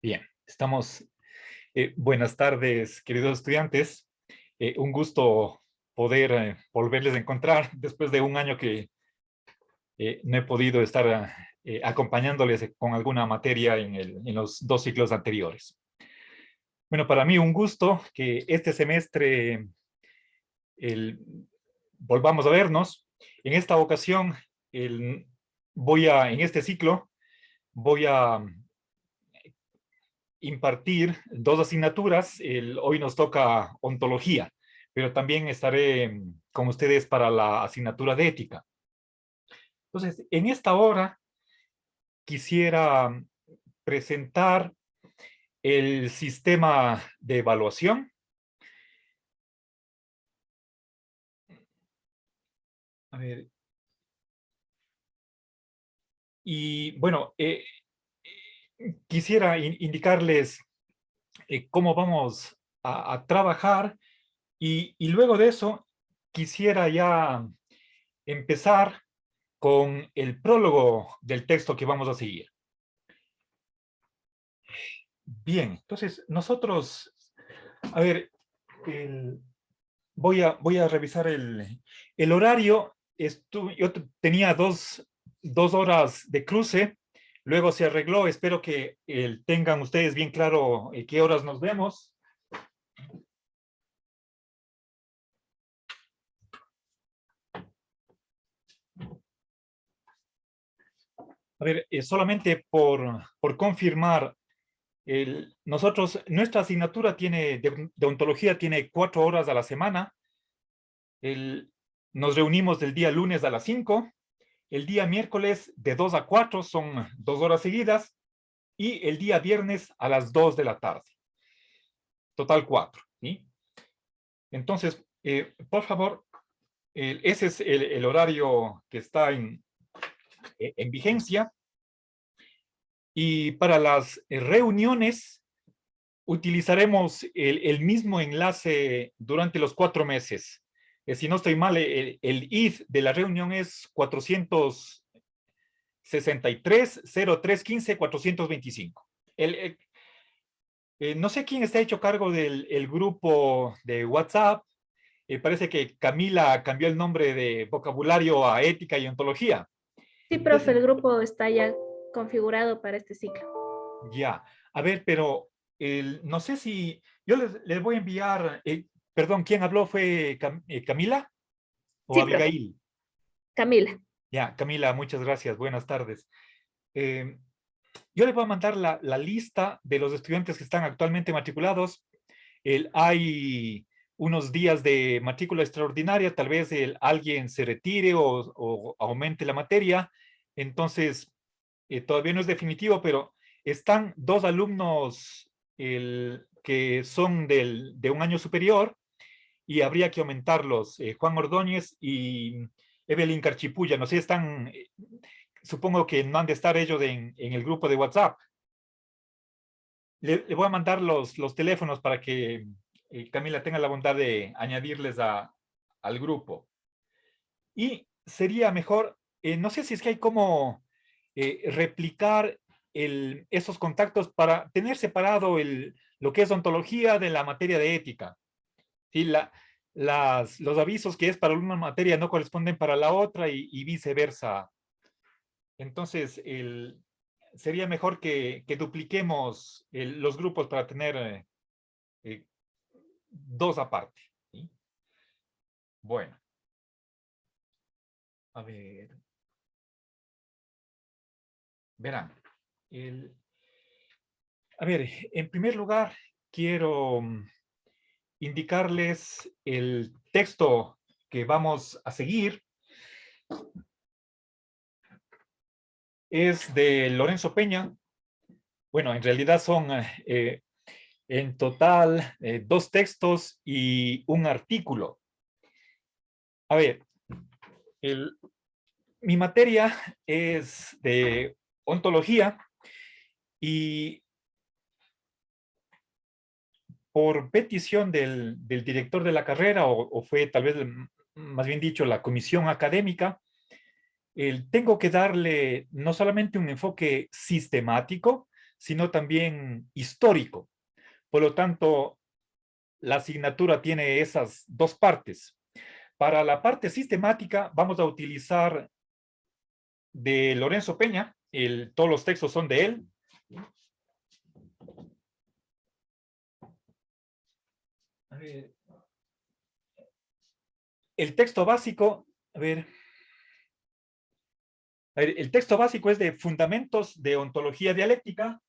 Bien, estamos. Buenas tardes, queridos estudiantes. Un gusto poder volverles a encontrar después de un año que no he podido estar acompañándoles con alguna materia en los dos ciclos anteriores. Bueno, para mí un gusto que este semestre el- volvamos a vernos. En esta ocasión, en este ciclo, voy a impartir dos asignaturas. Hoy nos toca ontología, pero también estaré con ustedes para la asignatura de ética. Entonces, en esta hora quisiera presentar el sistema de evaluación. A ver, y bueno, quisiera indicarles cómo vamos a trabajar y luego de eso quisiera ya empezar con el prólogo del texto que vamos a seguir. Bien, entonces nosotros, a ver, el- voy a revisar el horario. Yo tenía dos horas de cruce, luego se arregló. Espero que tengan ustedes bien claro qué horas nos vemos. A ver, solamente por confirmar, nuestra asignatura de ontología tiene 4 horas a la semana. El, Nos reunimos del día lunes a las 5, el día miércoles de 2 a 4 son 2 horas seguidas, y el día viernes a las 2 de la tarde. Total 4. ¿Sí? Entonces, por favor, ese es el horario que está en vigencia. Y para las reuniones utilizaremos el mismo enlace durante los 4 meses. Si no estoy mal, el ID de la reunión es 463-0315-425. No sé quién está hecho cargo del grupo de WhatsApp. Parece que Camila cambió el nombre de vocabulario a ética y ontología. Sí, profe, Entonces, el grupo está ya configurado para este ciclo. ya. A ver, pero no sé si yo les voy a enviar. Perdón, ¿quién habló? ¿Fue Camila o Sí, profe. Abigail? Camila. Ya, Camila, muchas gracias. Buenas tardes. Eh, yo les voy a mandar la lista de los estudiantes que están actualmente matriculados. Hay unos días de matrícula extraordinaria, tal vez alguien se retire o aumente la materia. Entonces, todavía no es definitivo, pero están dos alumnos que son de un año superior y habría que aumentarlos. Juan Ordóñez y Evelyn Carchipulla, no sé, supongo que no han de estar ellos en el grupo de WhatsApp. Le voy a mandar los teléfonos para que Camila tenga la bondad de añadirles al grupo. Y sería mejor, no sé si es que hay como replicar esos contactos para tener separado lo que es ontología de la materia de ética. ¿Sí? Los avisos que es para una materia no corresponden para la otra y viceversa. Entonces, sería mejor que dupliquemos los grupos para tener eh, dos aparte. ¿Sí? Bueno, a ver, verán. El, a ver, en primer lugar, quiero indicarles el texto que vamos a seguir. Es de Lorenzo Peña. Bueno, en realidad son en total dos textos y un artículo. A ver, el, mi materia es de ontología y por petición del director de la carrera, o fue tal vez más bien dicho la comisión académica, tengo que darle no solamente un enfoque sistemático, sino también histórico. Por lo tanto, la asignatura tiene esas dos partes. Para la parte sistemática, vamos a utilizar de Lorenzo Peña, todos los textos son de él. A ver. El texto básico, el texto básico es de Fundamentos de Ontología Dialéctica.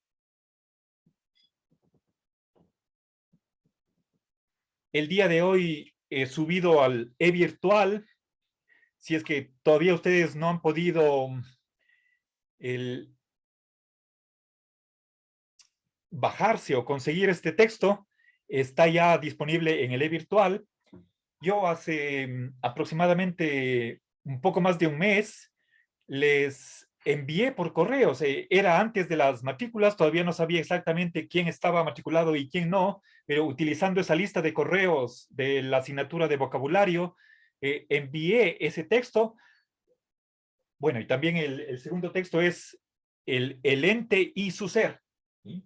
El día de hoy he subido al e-virtual. Si es que todavía ustedes no han podido bajarse o conseguir este texto, está ya disponible en el e-virtual. Yo hace aproximadamente un poco más de un mes les envié por correo. Era antes de las matrículas, todavía no sabía exactamente quién estaba matriculado y quién no, pero utilizando esa lista de correos de la asignatura de vocabulario, envié ese texto. Bueno, y también el segundo texto es el ente y su ser. ¿Sí?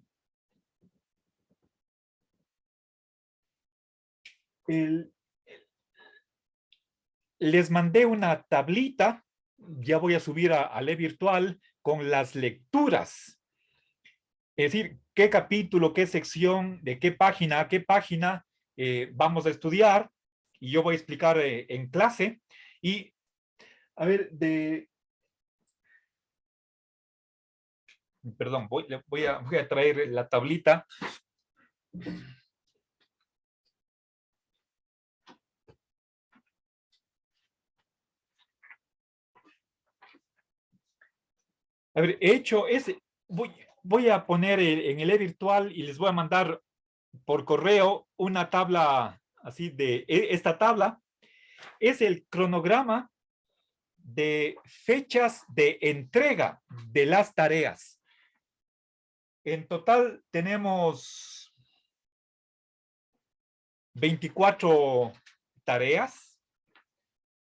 Les mandé una tablita, ya voy a subir al e-virtual con las lecturas. Es decir, qué capítulo, qué sección, de qué página a qué página vamos a estudiar, y yo voy a explicar en clase. Y, a ver, perdón, voy a traer la tablita. A ver, he hecho ese, voy a poner en el e-virtual y les voy a mandar por correo una tabla así de, esta tabla es el cronograma de fechas de entrega de las tareas. En total tenemos 24 tareas.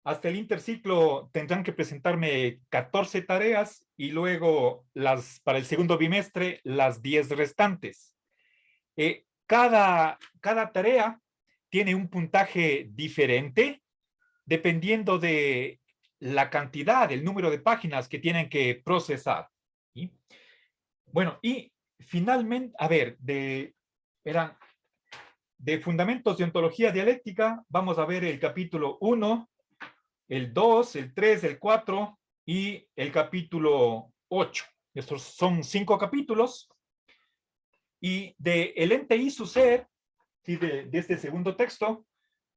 Hasta el interciclo tendrán que presentarme 14 tareas y luego para el segundo bimestre las 10 restantes. Cada tarea tiene un puntaje diferente dependiendo de la cantidad, el número de páginas que tienen que procesar. ¿Sí? Bueno, y finalmente, a ver, de Fundamentos de Ontología Dialéctica, vamos a ver el capítulo 1, el 2, el 3, el 4 y el capítulo 8. Estos son 5 capítulos. Y de El ente y su ser, ¿sí? de este segundo texto,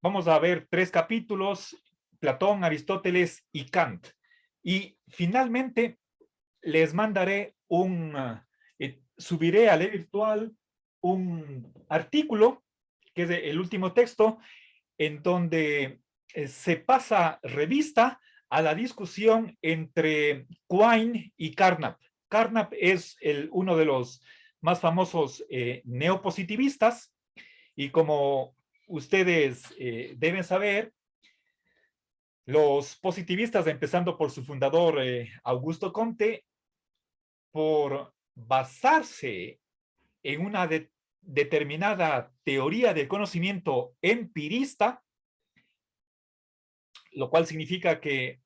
vamos a ver 3 capítulos, Platón, Aristóteles y Kant. Y finalmente les mandaré subiré al e-virtual un artículo, que es el último texto, en donde se pasa revista a la discusión entre Quine y Carnap. Carnap es uno de los más famosos neopositivistas, y como ustedes deben saber, los positivistas, empezando por su fundador Augusto Comte, por basarse en una determinada teoría del conocimiento empirista, lo cual significa que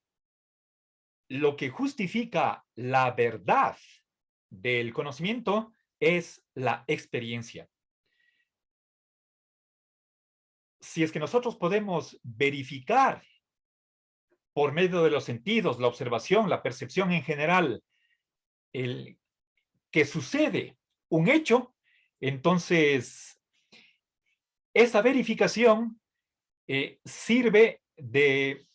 lo que justifica la verdad del conocimiento es la experiencia. Si es que nosotros podemos verificar por medio de los sentidos, la observación, la percepción en general, que sucede un hecho, entonces esa verificación sirve de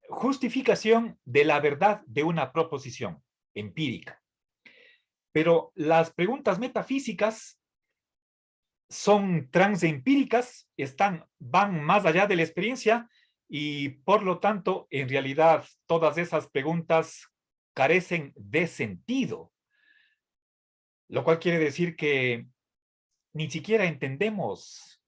justificación de la verdad de una proposición empírica. Pero las preguntas metafísicas son transempíricas, van más allá de la experiencia, y por lo tanto, en realidad, todas esas preguntas carecen de sentido, lo cual quiere decir que ni siquiera entendemos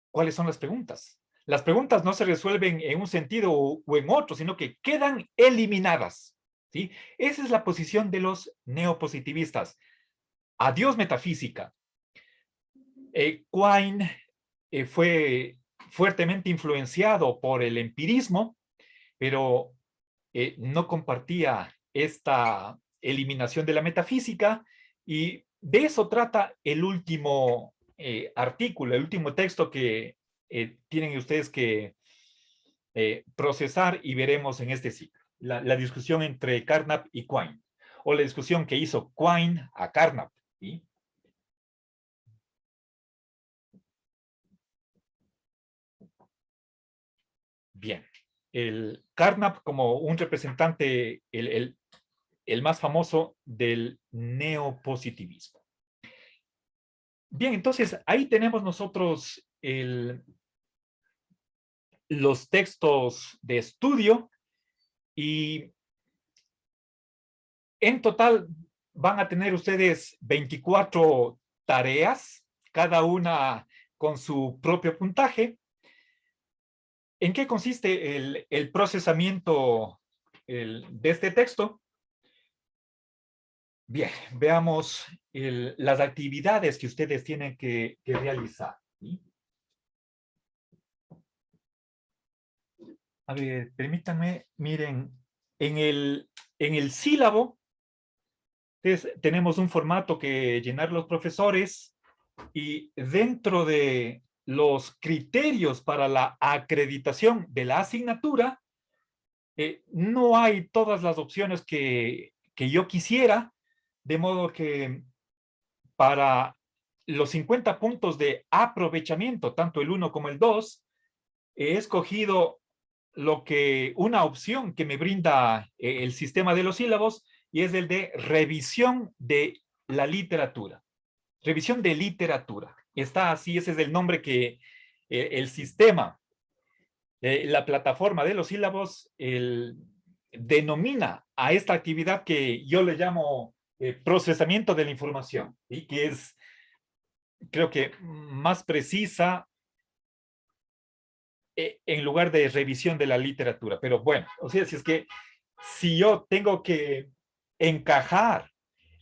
cuáles son las preguntas. Las preguntas no se resuelven en un sentido o en otro, sino que quedan eliminadas. ¿sí? Esa es la posición de los neopositivistas. Adiós metafísica. Quine fue fuertemente influenciado por el empirismo, pero no compartía esta eliminación de la metafísica, y de eso trata el último artículo, el último texto que tienen ustedes que procesar, y veremos en este ciclo. La discusión entre Carnap y Quine, o la discusión que hizo Quine a Carnap, ¿sí? Bien, el Carnap como un representante, el más famoso del neopositivismo. Bien, entonces ahí tenemos nosotros los textos de estudio, y en total van a tener ustedes 24 tareas, cada una con su propio puntaje. ¿En qué consiste el procesamiento de este texto? Bien, veamos las actividades que ustedes tienen que realizar, ¿sí? A ver, permítanme, miren, en el sílabo tenemos un formato que llenar los profesores, y dentro de los criterios para la acreditación de la asignatura, no hay todas las opciones que yo quisiera, de modo que para los 50 puntos de aprovechamiento, tanto el 1 como el 2, he escogido una opción que me brinda el sistema de los sílabos, y es el de revisión de la literatura. Revisión de literatura. Está así, ese es el nombre que el sistema, la plataforma de los sílabos, denomina a esta actividad que yo le llamo procesamiento de la información, y que es, creo que, más precisa en lugar de revisión de la literatura. Pero bueno, o sea, si yo tengo que encajar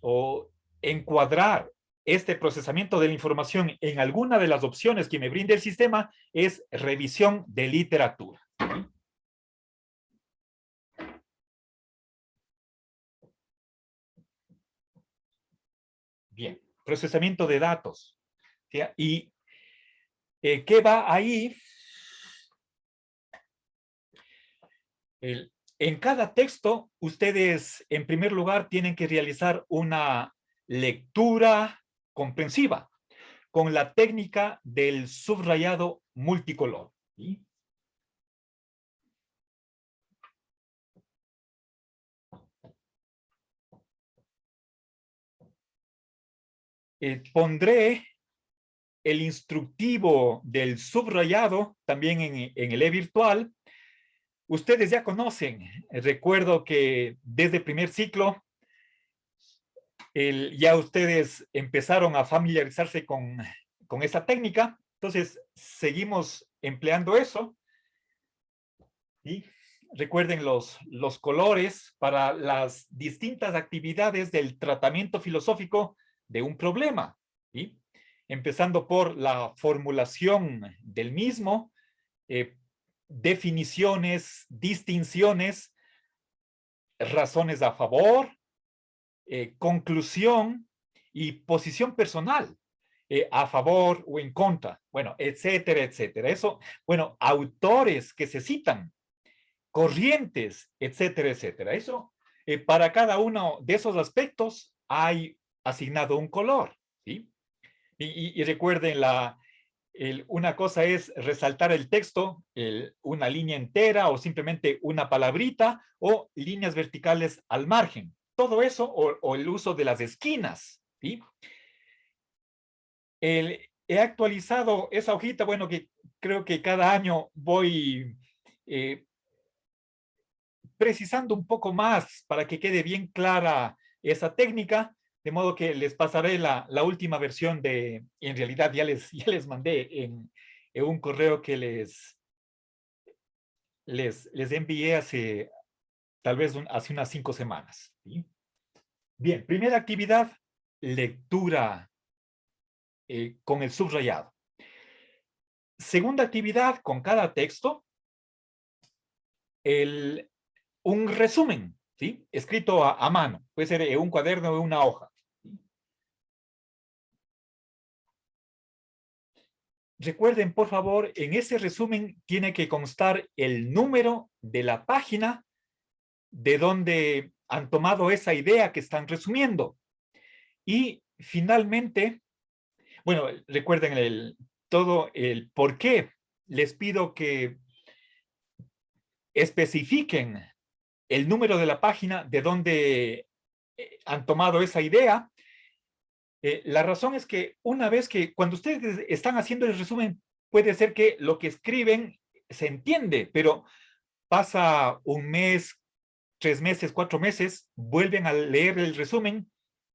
o encuadrar este procesamiento de la información en alguna de las opciones que me brinde el sistema, es revisión de literatura. Bien, procesamiento de datos. ¿Sí? ¿Y qué va ahí? En cada texto, ustedes, en primer lugar, tienen que realizar una lectura comprensiva con la técnica del subrayado multicolor, ¿sí? Pondré el instructivo del subrayado también en el e-virtual. Ustedes ya conocen, recuerdo que desde primer ciclo ya ustedes empezaron a familiarizarse con esa técnica, entonces seguimos empleando eso. ¿Sí? Recuerden los colores para las distintas actividades del tratamiento filosófico de un problema, ¿sí? Empezando por la formulación del mismo, definiciones, distinciones, razones a favor, conclusión y posición personal, a favor o en contra, bueno, etcétera, etcétera. Eso, bueno, autores que se citan, corrientes, etcétera, etcétera. Eso, para cada uno de esos aspectos hay asignado un color, ¿sí? Y recuerden, una cosa es resaltar el texto, una línea entera o simplemente una palabrita, o líneas verticales al margen. Todo eso, o el uso de las esquinas, ¿sí? He actualizado esa hojita, bueno, que creo que cada año voy precisando un poco más para que quede bien clara esa técnica, de modo que les pasaré la última versión en realidad ya les mandé en un correo que les envié tal vez hace unas 5 semanas. ¿Sí? Bien, primera actividad, lectura con el subrayado. Segunda actividad, con cada texto, un resumen, ¿sí? Escrito a mano. Puede ser en un cuaderno o una hoja. Recuerden, por favor, en ese resumen tiene que constar el número de la página de donde han tomado esa idea que están resumiendo. Y finalmente, bueno, recuerden todo el por qué. Les pido que especifiquen el número de la página de donde han tomado esa idea. La razón es que una vez que cuando ustedes están haciendo el resumen, puede ser que lo que escriben se entiende, pero pasa un mes, 3 meses, 4 meses, vuelven a leer el resumen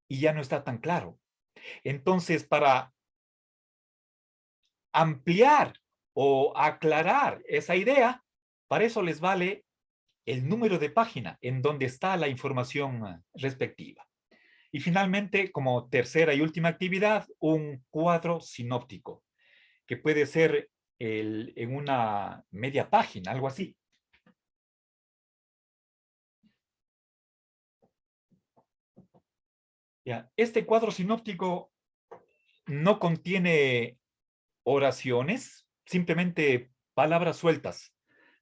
y ya no está tan claro. Entonces, para ampliar o aclarar esa idea, para eso les vale el número de página en donde está la información respectiva. Y finalmente, como tercera y última actividad, un cuadro sinóptico, que puede ser en una media página, algo así. Ya, este cuadro sinóptico no contiene oraciones, simplemente palabras sueltas.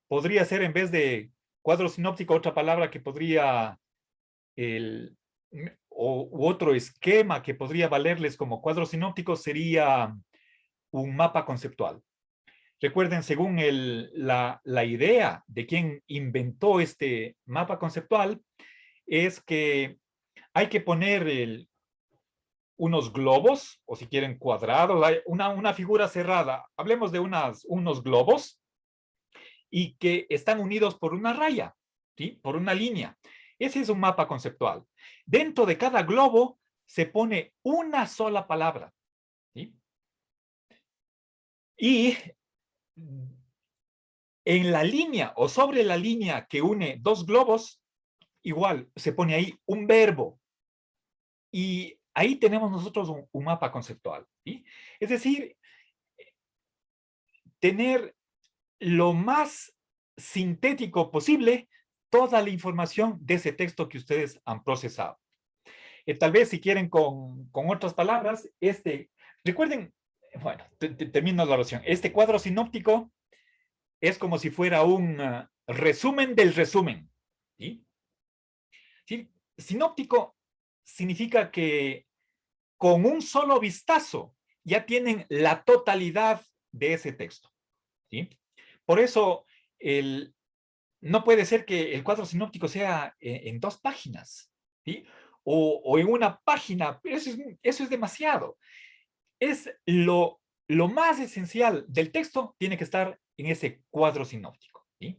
Podría ser en vez de cuadro sinóptico otra palabra que podría, u otro esquema que podría valerles como cuadro sinóptico sería un mapa conceptual. Recuerden, según la idea de quien inventó este mapa conceptual, es que hay que poner unos globos, o si quieren cuadrados, una figura cerrada. Hablemos de unos globos y que están unidos por una raya, ¿sí? Por una línea. Ese es un mapa conceptual. Dentro de cada globo se pone una sola palabra, ¿sí? Y en la línea o sobre la línea que une dos globos, igual se pone ahí un verbo. Y ahí tenemos nosotros un mapa conceptual, ¿sí? Es decir, tener lo más sintético posible toda la información de ese texto que ustedes han procesado. Tal vez si quieren con otras palabras, recuerden, bueno, termino la oración. Este cuadro sinóptico es como si fuera un resumen del resumen. ¿Sí? ¿Sí? Sinóptico significa que con un solo vistazo ya tienen la totalidad de ese texto. ¿Sí? Por eso, no puede ser que el cuadro sinóptico sea en 2 páginas, ¿sí? O en una página, pero eso es demasiado. Es lo más esencial del texto, tiene que estar en ese cuadro sinóptico, ¿sí?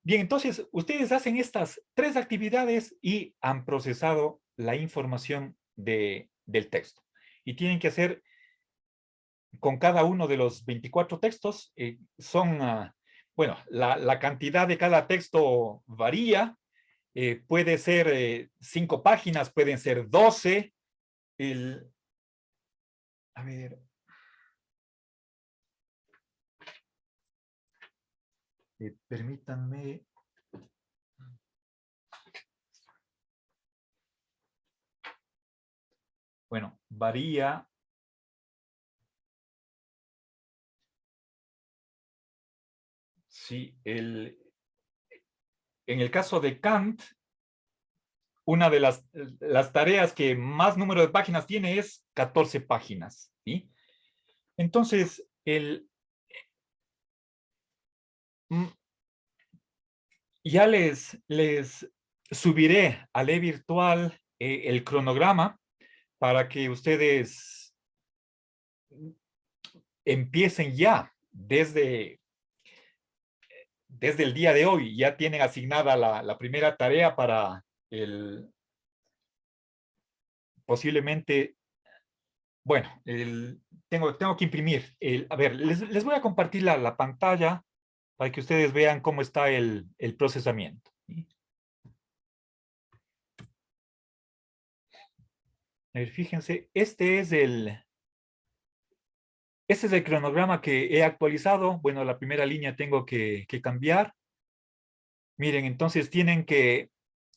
Bien, entonces, ustedes hacen estas 3 actividades y han procesado la información del texto. Y tienen que hacer con cada uno de los 24 textos, bueno, la cantidad de cada texto varía, puede ser 5 páginas, pueden ser 12. A ver. Permítanme. Bueno, varía. Sí, en el caso de Kant, una de las tareas que más número de páginas tiene es 14 páginas, ¿sí? Entonces, ya les subiré a la virtual el cronograma para que ustedes empiecen ya desde el día de hoy. Ya tienen asignada la primera tarea para posiblemente, bueno, tengo que imprimir. A ver, les voy a compartir la pantalla para que ustedes vean cómo está el procesamiento. ¿sí? A ver, fíjense, este es el cronograma que he actualizado. Bueno, la primera línea tengo que cambiar. Miren, entonces tienen que,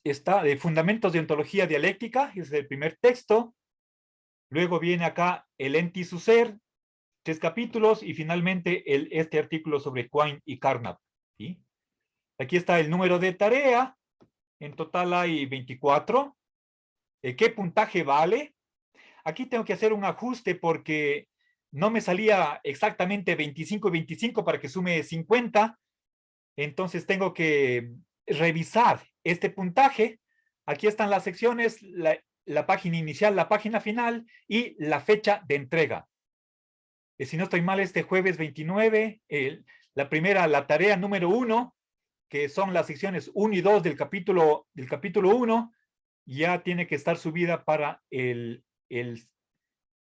está de Fundamentos de Ontología Dialéctica, es el primer texto. Luego viene acá el Enti su ser, 3 capítulos, y finalmente este artículo sobre Quine y Carnap, ¿sí? Aquí está el número de tarea. En total hay 24. ¿Qué puntaje vale? Aquí tengo que hacer un ajuste porque no me salía exactamente 25 y 25 para que sume 50. Entonces tengo que revisar este puntaje. Aquí están las secciones, la página inicial, la página final y la fecha de entrega. Si no estoy mal, este jueves 29, la tarea número 1, que son las secciones 1 y 2 del capítulo 1, ya tiene que estar subida para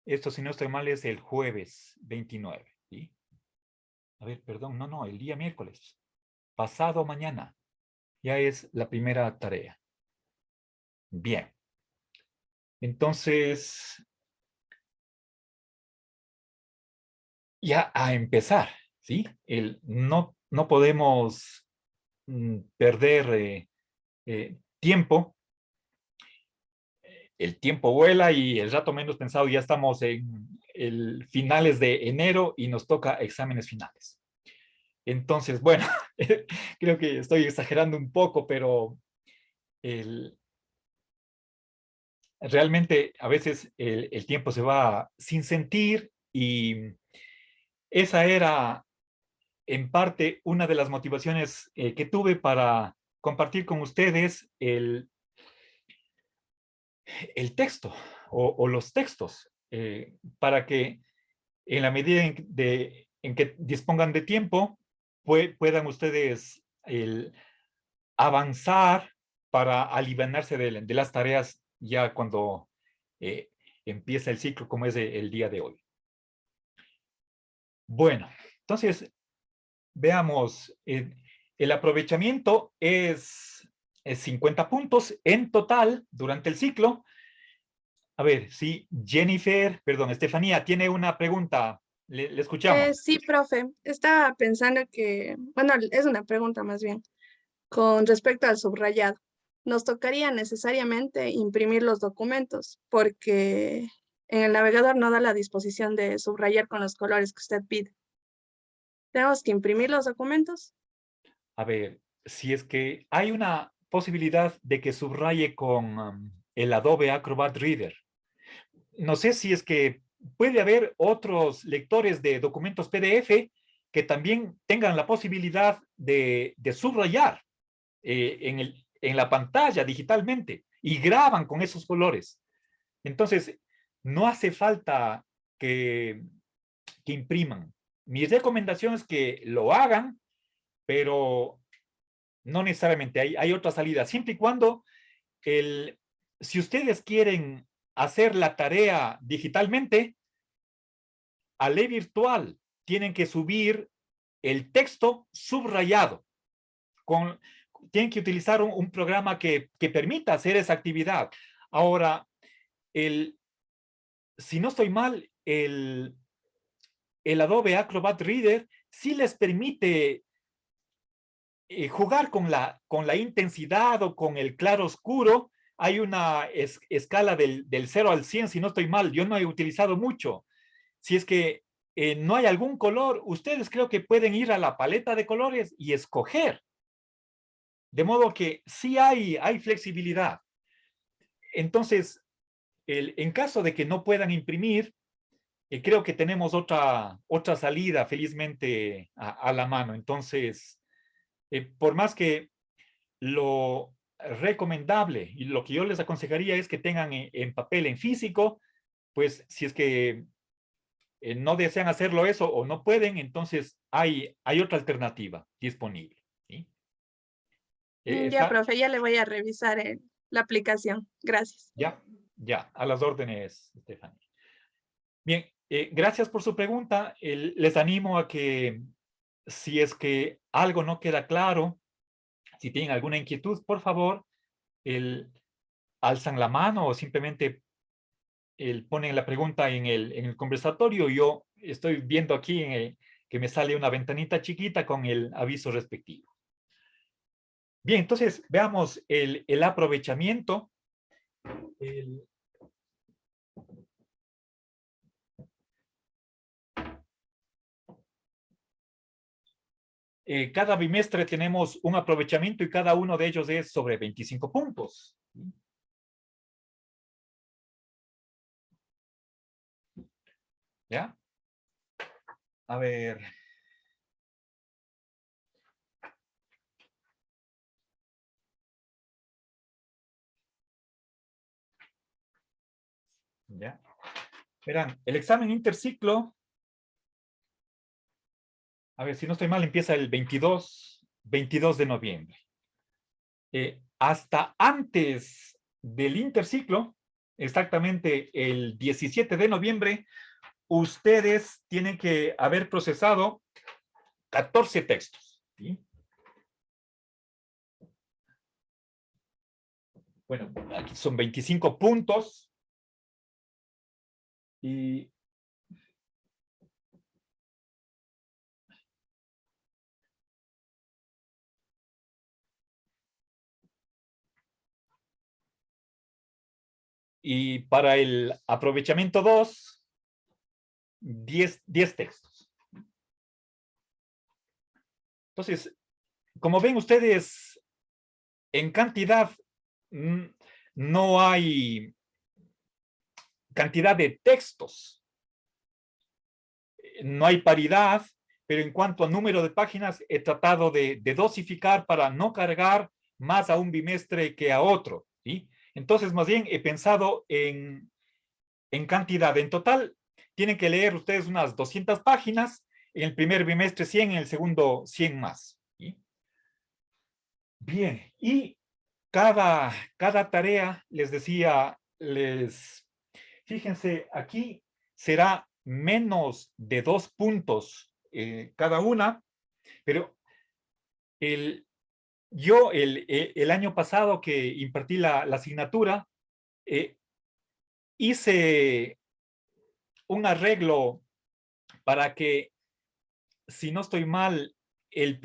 esto, si no estoy mal, es el jueves 29, ¿sí? A ver, perdón, no, el día miércoles. Pasado mañana. Ya es la primera tarea. Bien. Entonces, ya a empezar, ¿sí? No podemos perder tiempo. El tiempo vuela y el rato menos pensado ya estamos en el finales de enero y nos toca exámenes finales. Entonces, bueno, creo que estoy exagerando un poco, pero realmente a veces el tiempo se va sin sentir y esa era en parte una de las motivaciones que tuve para compartir con ustedes el texto o los textos para que en la medida en que dispongan de tiempo puedan ustedes avanzar para alivianarse de las tareas ya cuando eh, empieza el ciclo como es el día de hoy. Bueno, entonces veamos, el aprovechamiento es 50 puntos en total durante el ciclo. A ver, si Estefanía tiene una pregunta, le escuchamos. Sí, profe, estaba pensando que, bueno, es una pregunta más bien, con respecto al subrayado. Nos tocaría necesariamente imprimir los documentos porque en el navegador no da la disposición de subrayar con los colores que usted pide. ¿Tenemos que imprimir los documentos? A ver, si es que hay una posibilidad de que subraye con el Adobe Acrobat Reader. No sé si es que puede haber otros lectores de documentos PDF que también tengan la posibilidad de subrayar en la pantalla digitalmente y graban con esos colores. Entonces, no hace falta que impriman. Mi recomendación es que lo hagan, pero no necesariamente. Hay otra salida, siempre y cuando si ustedes quieren hacer la tarea digitalmente, a ley virtual tienen que subir el texto subrayado. Tienen que utilizar un programa que permita hacer esa actividad. Ahora, si no estoy mal, el Adobe Acrobat Reader sí les permite jugar con la intensidad o con el claro oscuro. Hay una escala del 0 al 100, si no estoy mal. Yo no he utilizado mucho. Si es que no hay algún color, ustedes creo que pueden ir a la paleta de colores y escoger. De modo que sí hay flexibilidad. Entonces, en caso de que no puedan imprimir, creo que tenemos otra salida felizmente a la mano. Entonces, por más que lo recomendable y lo que yo les aconsejaría es que tengan en papel, en físico, pues si es que no desean hacerlo eso o no pueden, entonces hay otra alternativa disponible. ¿Sí? Ya, profe, ya le voy a revisar la aplicación. Gracias. Ya, a las órdenes, Stephanie. Bien, gracias por su pregunta. Les animo a que si es que algo no queda claro, Si tienen alguna inquietud, por favor, alzan la mano o simplemente ponen la pregunta en el conversatorio. Yo estoy viendo aquí que me sale una ventanita chiquita con el aviso respectivo. Bien, entonces veamos el aprovechamiento. Cada bimestre tenemos un aprovechamiento y cada uno de ellos es sobre 25 puntos. ¿Ya? A ver. ¿Ya? Verán, el examen interciclo, a ver, si no estoy mal, empieza el 22 de noviembre. Hasta antes del interciclo, exactamente el 17 de noviembre, ustedes tienen que haber procesado 14 textos. ¿Sí? Bueno, aquí son 25 puntos. Y para el aprovechamiento 2, 10 textos. Entonces, como ven ustedes, en cantidad no hay cantidad de textos. No hay paridad, pero en cuanto a número de páginas, he tratado de dosificar para no cargar más a un bimestre que a otro. ¿Sí? Entonces, más bien, he pensado en cantidad. En total, tienen que leer ustedes unas 200 páginas, en el primer bimestre 100, en el segundo 100 más. ¿Sí? Bien, y cada tarea, les decía, fíjense, aquí será menos de 2 puntos cada una, pero yo el año pasado que impartí la asignatura, hice un arreglo para que, si no estoy mal, el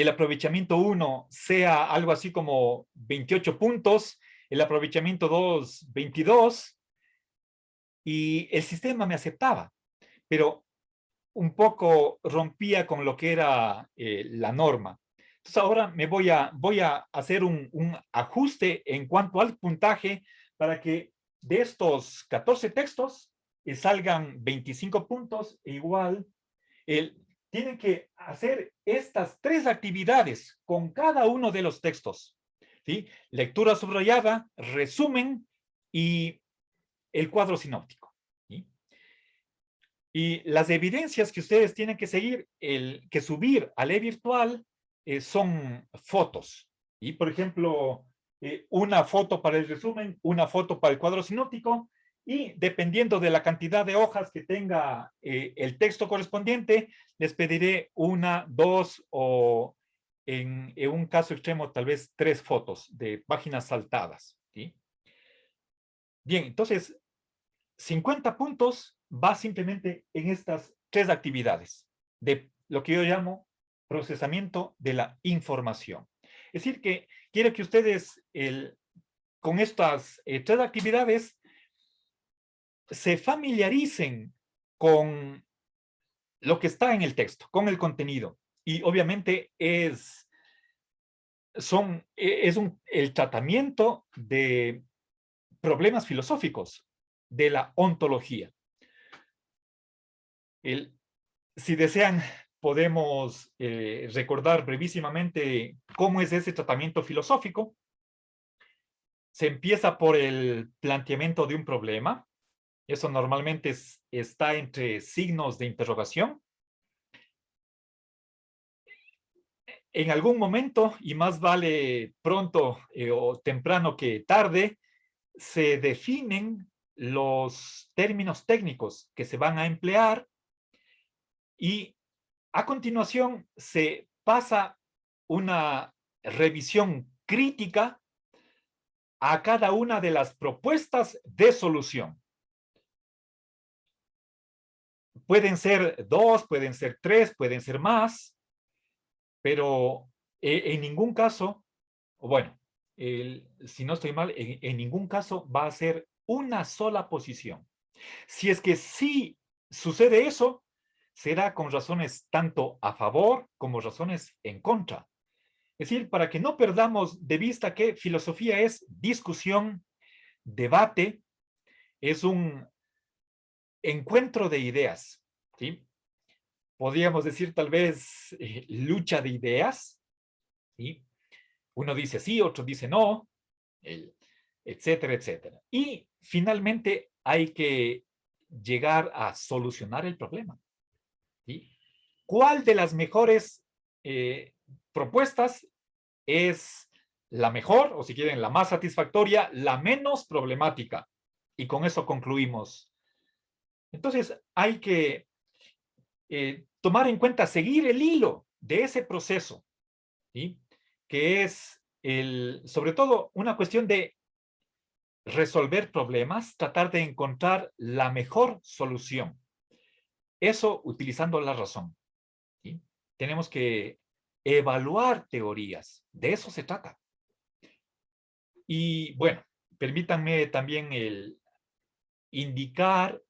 aprovechamiento 1 sea algo así como 28 puntos, el aprovechamiento 2, 22, y el sistema me aceptaba, pero un poco rompía con lo que era la norma. Entonces ahora voy a hacer un ajuste en cuanto al puntaje para que de estos 14 textos salgan 25 puntos e igual tienen que hacer estas 3 actividades con cada uno de los textos. ¿Sí? Lectura subrayada, resumen y el cuadro sinóptico. ¿Sí? Y las evidencias que ustedes tienen que seguir, que subir al e-virtual, son fotos. Y, por ejemplo, una foto para el resumen, una foto para el cuadro sinóptico, y dependiendo de la cantidad de hojas que tenga el texto correspondiente, les pediré 1, 2 o en un caso extremo tal vez 3 fotos de páginas saltadas. ¿Sí? Bien, entonces 50 puntos va simplemente en estas 3 actividades de lo que yo llamo procesamiento de la información. Es decir, que quiero que ustedes con estas 3 actividades se familiaricen con lo que está en el texto, con el contenido. Y obviamente es el tratamiento de problemas filosóficos de la ontología. Si desean, podemos recordar brevísimamente cómo es ese tratamiento filosófico. Se empieza por el planteamiento de un problema. Eso normalmente está entre signos de interrogación. En algún momento, y más vale pronto o temprano que tarde, se definen los términos técnicos que se van a emplear y a continuación se pasa una revisión crítica a cada una de las propuestas de solución. Pueden ser 2, pueden ser 3, pueden ser más, pero en ningún caso, bueno, si no estoy mal, en ningún caso va a ser una sola posición. Si es que sí sucede eso, será con razones tanto a favor como razones en contra. Es decir, para que no perdamos de vista que filosofía es discusión, debate, es un encuentro de ideas, ¿sí? Podríamos decir tal vez lucha de ideas, ¿sí? Uno dice sí, otro dice no, etcétera, etcétera. Y finalmente hay que llegar a solucionar el problema, ¿sí? ¿Cuál de las mejores propuestas es la mejor, o si quieren, la más satisfactoria, la menos problemática? Y con eso concluimos. Entonces, hay que tomar en cuenta, seguir el hilo de ese proceso, ¿sí? Que es, sobre todo, una cuestión de resolver problemas, tratar de encontrar la mejor solución. Eso utilizando la razón, ¿sí? Tenemos que evaluar teorías, de eso se trata. Y bueno, permítanme también indicar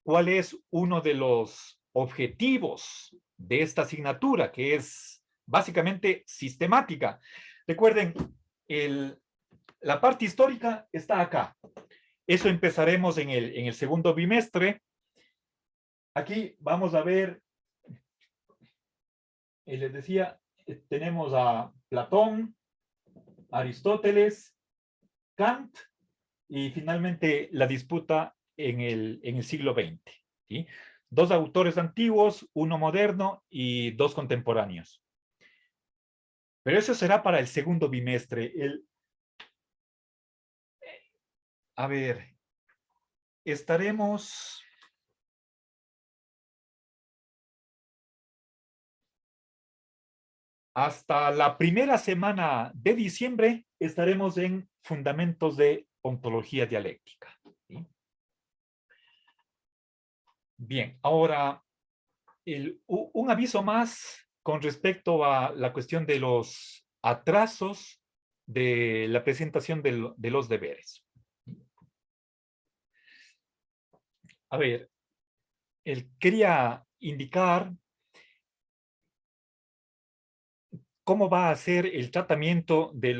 cuál es uno de los objetivos de esta asignatura, que es básicamente sistemática. Recuerden, la parte histórica está acá. Eso empezaremos en el segundo bimestre. Aquí vamos a ver, les decía, tenemos a Platón, Aristóteles, Kant y finalmente la disputa en el siglo XX, ¿sí? 2 autores antiguos, uno moderno y 2 contemporáneos. Pero eso será para el segundo bimestre. A ver, estaremos... Hasta la primera semana de diciembre estaremos en Fundamentos de Ontología Dialéctica, ¿sí? Bien, ahora un aviso más con respecto a la cuestión de los atrasos de la presentación de los deberes. A ver, quería indicar cómo va a ser el tratamiento de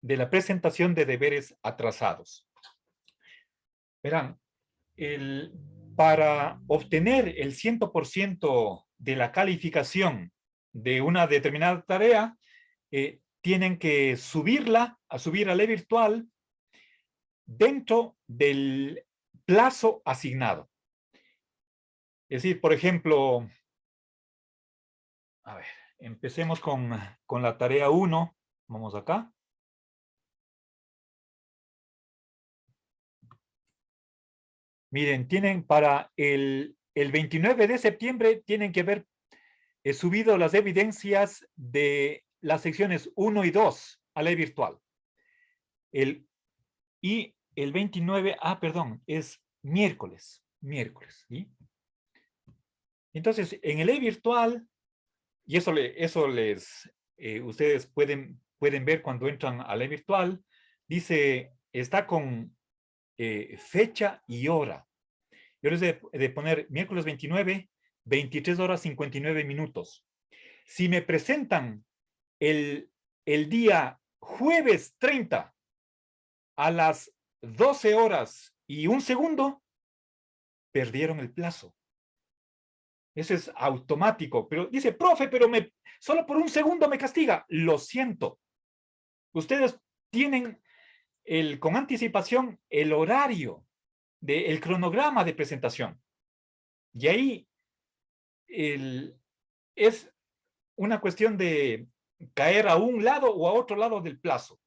la presentación de deberes atrasados. Verán, para obtener el 100% de la calificación de una determinada tarea, tienen que subir al e-virtual dentro del plazo asignado. Es decir, por ejemplo, a ver, empecemos con la tarea 1. Vamos acá. Miren, tienen para el 29 de septiembre, tienen que haber subido las evidencias de las secciones 1 y 2 a la virtual. Y el 29, perdón, es miércoles, ¿sí? Entonces, en el e-virtual, y eso ustedes pueden ver cuando entran al e-virtual, dice, está con fecha y hora. Yo les de poner miércoles 29, 23 horas 59 minutos. Si me presentan el día jueves 30 a las 12 horas y 1 segundo, perdieron el plazo. Eso es automático. Pero dice, profe, pero solo por 1 segundo me castiga. Lo siento. Ustedes tienen con anticipación el horario, el cronograma de presentación. Y ahí es una cuestión de caer a un lado o a otro lado del plazo.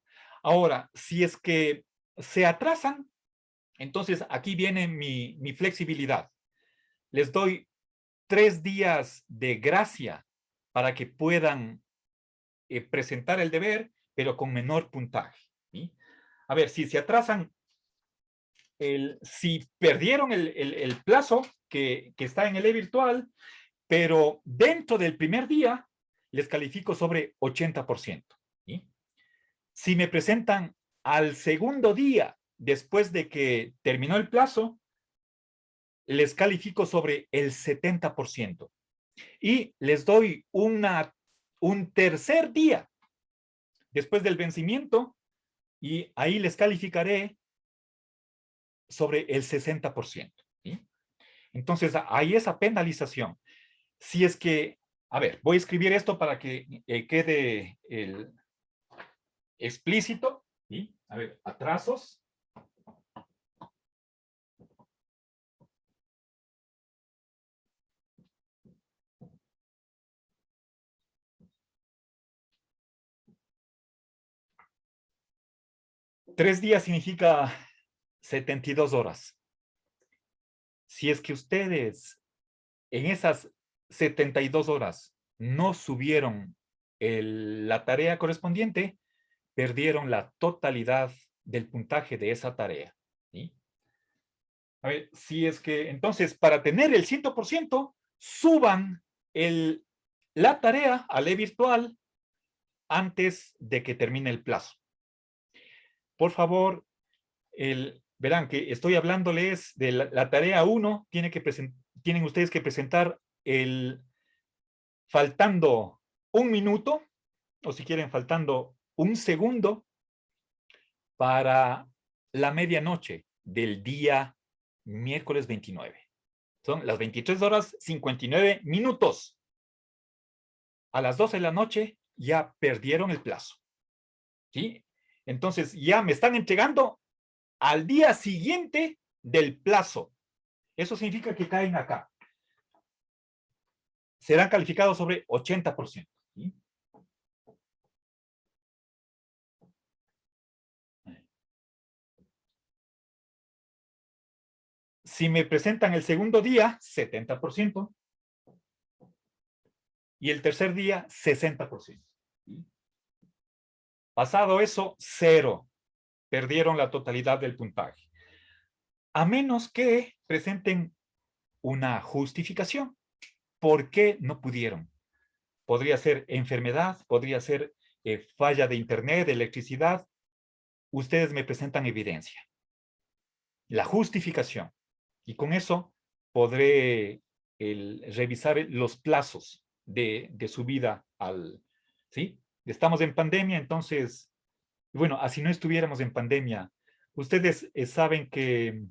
Ahora, si es que se atrasan, entonces aquí viene mi flexibilidad. Les doy 3 días de gracia para que puedan presentar el deber, pero con menor puntaje. ¿Sí? A ver, si se atrasan, si perdieron el plazo que está en el e-virtual, pero dentro del primer día, les califico sobre 80%. ¿Sí? Si me presentan al segundo día, después de que terminó el plazo, les califico sobre el 70%. Y les doy un tercer día después del vencimiento y ahí les calificaré sobre el 60%. ¿Sí? Entonces, hay esa penalización. Si es que, a ver, voy a escribir esto para que quede explícito. ¿Sí? A ver, atrasos. Tres días significa 72 horas. Si es que ustedes en esas 72 horas no subieron la tarea correspondiente, perdieron la totalidad del puntaje de esa tarea. ¿Sí? A ver, si es que entonces para tener el 100%, suban la tarea al e-virtual antes de que termine el plazo. Por favor, verán que estoy hablándoles de la tarea 1, tienen ustedes que presentar faltando un minuto, o si quieren faltando un segundo, para la medianoche del día miércoles 29. Son las 23 horas 59 minutos. A las 12 de la noche ya perdieron el plazo. ¿Sí? Entonces ya me están entregando al día siguiente del plazo. Eso significa que caen acá. Serán calificados sobre 80%. ¿Sí? Si me presentan el segundo día, 70%. Y el tercer día, 60%. ¿Sí? Pasado eso, 0. Perdieron la totalidad del puntaje. A menos que presenten una justificación. ¿Por qué no pudieron? Podría ser enfermedad, podría ser falla de internet, de electricidad. Ustedes me presentan evidencia. La justificación. Y con eso podré revisar los plazos de subida ¿sí? Estamos en pandemia, entonces, bueno, así no estuviéramos en pandemia, ustedes saben que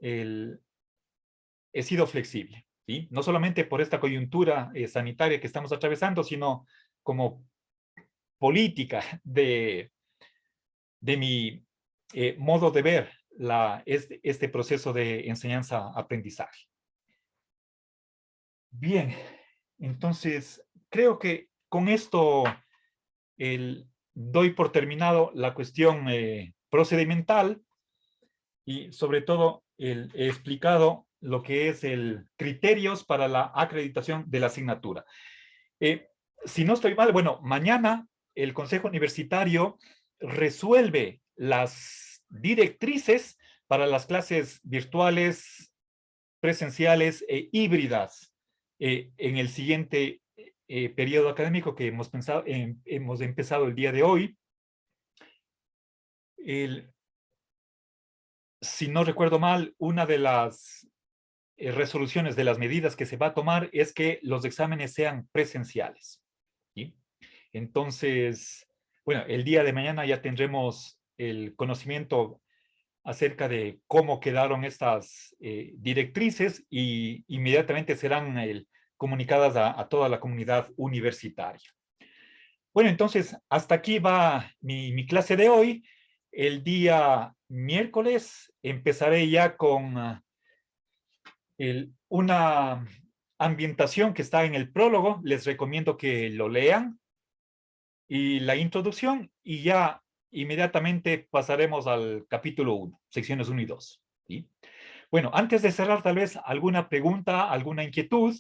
he sido flexible, ¿sí? No solamente por esta coyuntura sanitaria que estamos atravesando, sino como política de mi modo de ver este proceso de enseñanza-aprendizaje. Bien, entonces creo que con esto doy por terminado la cuestión procedimental y sobre todo he explicado lo que es criterios para la acreditación de la asignatura. Si no estoy mal, bueno, mañana el Consejo Universitario resuelve las directrices para las clases virtuales, presenciales e híbridas en el siguiente periodo académico que hemos empezado el día de hoy. Si no recuerdo mal, una de las resoluciones de las medidas que se va a tomar es que los exámenes sean presenciales. ¿Sí? Entonces, bueno, el día de mañana ya tendremos el conocimiento acerca de cómo quedaron estas directrices y inmediatamente serán comunicadas a toda la comunidad universitaria. Bueno, entonces, hasta aquí va mi clase de hoy. El día miércoles empezaré ya con una ambientación que está en el prólogo. Les recomiendo que lo lean. Y la introducción, y ya inmediatamente pasaremos al capítulo 1, secciones 1 y 2. ¿Sí? Bueno, antes de cerrar, tal vez alguna pregunta, alguna inquietud.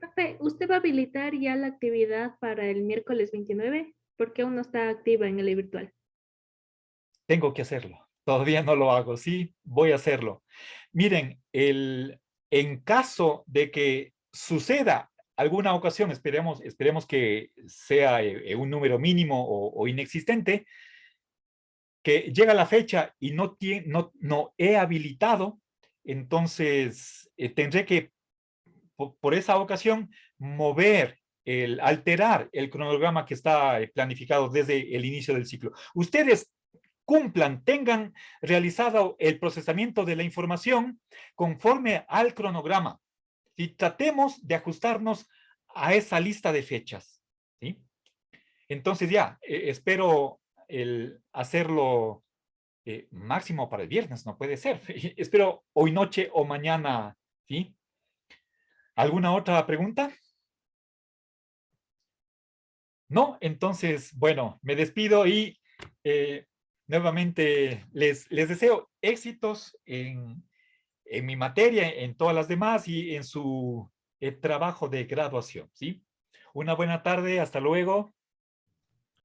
Profe, ¿usted va a habilitar ya la actividad para el miércoles 29? Porque aún no está activa en el virtual. Tengo que hacerlo. Todavía no lo hago, sí, voy a hacerlo. Miren, en caso de que suceda alguna ocasión, esperemos que sea un número mínimo o inexistente, que llega la fecha y no he habilitado, entonces tendré que, por esa ocasión, alterar el cronograma que está planificado desde el inicio del ciclo. Ustedes cumplan, tengan realizado el procesamiento de la información conforme al cronograma y tratemos de ajustarnos a esa lista de fechas, ¿sí? Entonces ya, espero hacerlo máximo para el viernes, no puede ser. Espero hoy noche o mañana, ¿sí? ¿Alguna otra pregunta? No, entonces, bueno, me despido y nuevamente les deseo éxitos en mi materia, en todas las demás y en su trabajo de graduación, ¿sí? Una buena tarde, hasta luego.